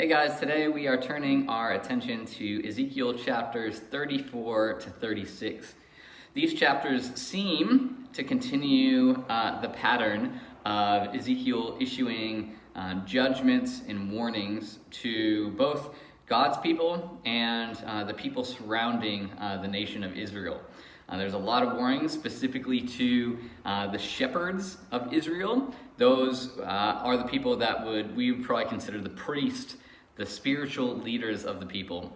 Hey guys, today we are turning our attention to Ezekiel chapters 34 to 36. These chapters seem to continue the pattern of Ezekiel issuing judgments and warnings to both God's people and the people surrounding the nation of Israel. There's a lot of warnings specifically to the shepherds of Israel. Those are the people that we would probably consider the priest, the spiritual leaders of the people,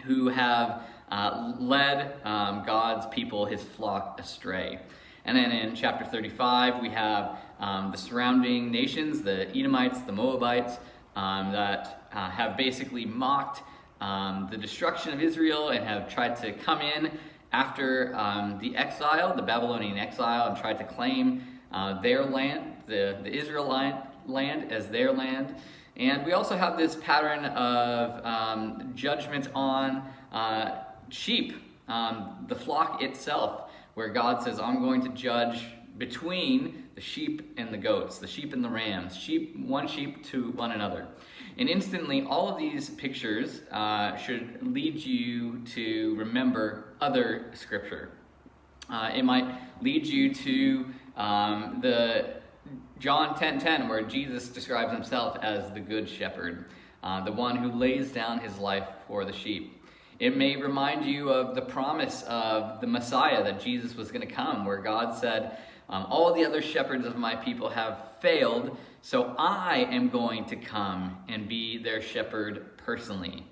who have led God's people, his flock, astray. And then in chapter 35, we have the surrounding nations, the Edomites, the Moabites, that have basically mocked the destruction of Israel and have tried to come in after the exile, the Babylonian exile, and tried to claim their land, the Israelite land, as their land. And we also have this pattern of judgment on sheep, the flock itself, where God says, I'm going to judge between the sheep and the goats, the sheep and the rams, one sheep to one another. And instantly, all of these pictures should lead you to remember other scripture. It might lead you to the John 10:10, where Jesus describes himself as the good shepherd, the one who lays down his life for the sheep. It may remind you of the promise of the Messiah, that Jesus was going to come, where God said, all the other shepherds of my people have failed, so I am going to come and be their shepherd personally.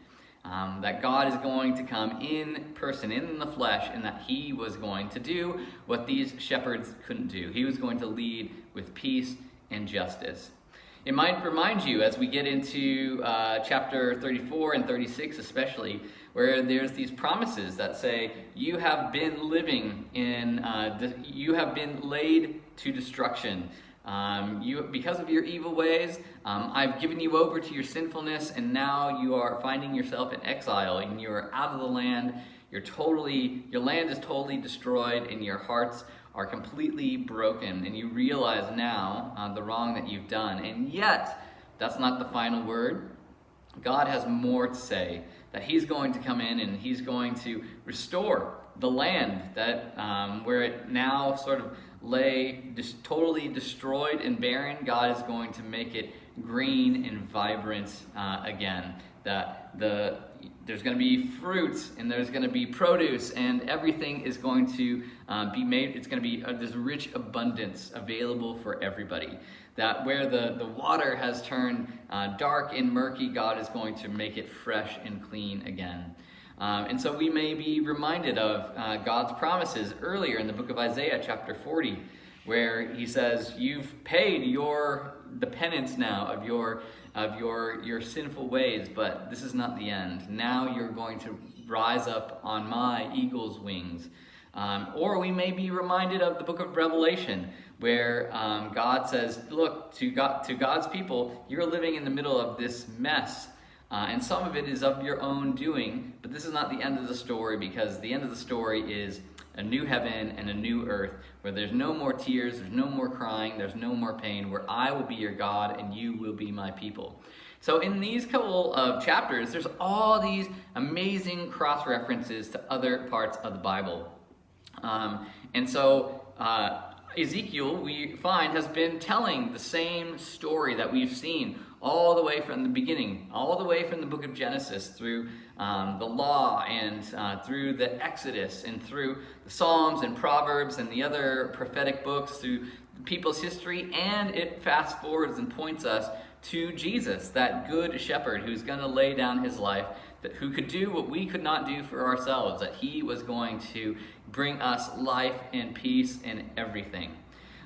That God is going to come in person, in the flesh, and that he was going to do what these shepherds couldn't do. He was going to lead with peace and justice. It might remind you, as we get into chapter 34 and 36 especially, where there's these promises that say, you have been living in, you have been laid to destruction. Because of your evil ways, I've given you over to your sinfulness, and now you are finding yourself in exile, and you are out of the land. Your land is totally destroyed, and your hearts are completely broken, and you realize now the wrong that you've done. And yet, that's not the final word. God has more to say, that he's going to come in and he's going to restore the land that where it now sort of lay just totally destroyed and barren. God is going to make it green and vibrant again. That there's going to be fruits, and there's going to be produce, and everything is going to be made. It's going to be this rich abundance available for everybody. That where the water has turned dark and murky, God is going to make it fresh and clean again. And so we may be reminded of God's promises earlier in the book of Isaiah, chapter 40, where he says, you've paid the penance now of your sinful ways, but this is not the end. Now you're going to rise up on my eagle's wings. Or we may be reminded of the book of Revelation, where God says, look, to God's people, you're living in the middle of this mess. And some of it is of your own doing, but this is not the end of the story, because the end of the story is a new heaven and a new earth, where there's no more tears, there's no more crying, there's no more pain, where I will be your God and you will be my people. So in these couple of chapters, there's all these amazing cross-references to other parts of the Bible. And so Ezekiel, we find, has been telling the same story that we've seen all the way from the beginning, all the way from the book of Genesis through the law and through the Exodus and through the Psalms and Proverbs and the other prophetic books, through people's history, and it fast forwards and points us to Jesus, that good shepherd who's going to lay down his life, who could do what we could not do for ourselves, that he was going to bring us life and peace in everything.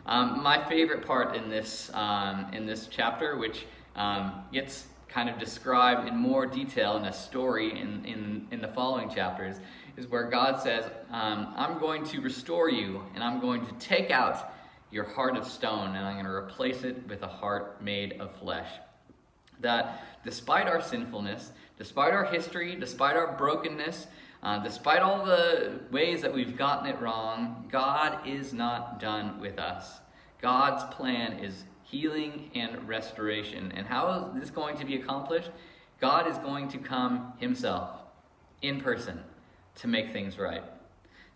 My favorite part in this chapter, which gets kind of described in more detail in a story in the following chapters, is where God says, I'm going to restore you, and I'm going to take out your heart of stone, and I'm going to replace it with a heart made of flesh. That despite our sinfulness, despite our history, despite our brokenness, despite all the ways that we've gotten it wrong, God is not done with us. God's plan is healing and restoration. And how is this going to be accomplished? God is going to come himself in person to make things right,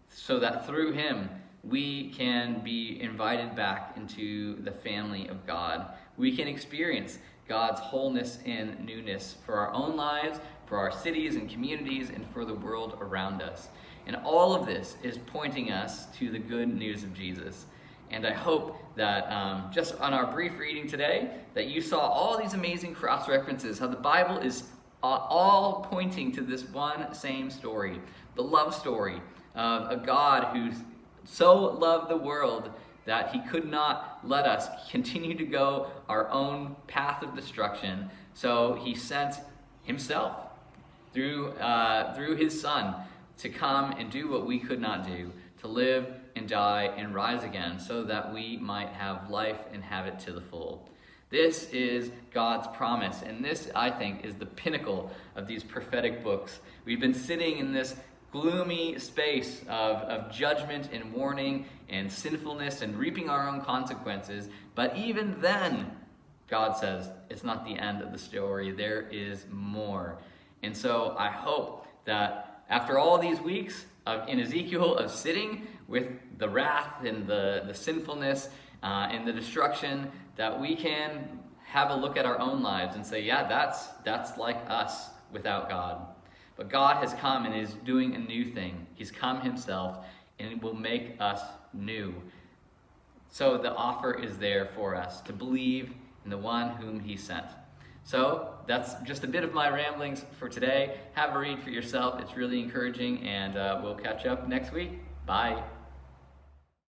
so that through him we can be invited back into the family of God. We can experience God's wholeness and newness for our own lives, for our cities and communities, and for the world around us. And all of this is pointing us to the good news of Jesus. And I hope that just on our brief reading today, that you saw all these amazing cross references, how the Bible is all pointing to this one same story, the love story of a God who so loved the world that he could not let us continue to go our own path of destruction. So he sent himself through his Son to come and do what we could not do, to live and die and rise again, so that we might have life and have it to the full. This is God's promise, and this, I think, is the pinnacle of these prophetic books. We've been sitting in this gloomy space of judgment and warning and sinfulness and reaping our own consequences, but even then, God says, it's not the end of the story. There is more. And so I hope that after all these weeks in Ezekiel of sitting with the wrath and the sinfulness and the destruction, that we can have a look at our own lives and say, yeah, that's like us without God. But God has come and is doing a new thing. He's come himself and will make us new. So the offer is there for us to believe in the one whom he sent. So that's just a bit of my ramblings for today. Have a read for yourself. It's really encouraging, and we'll catch up next week. Bye.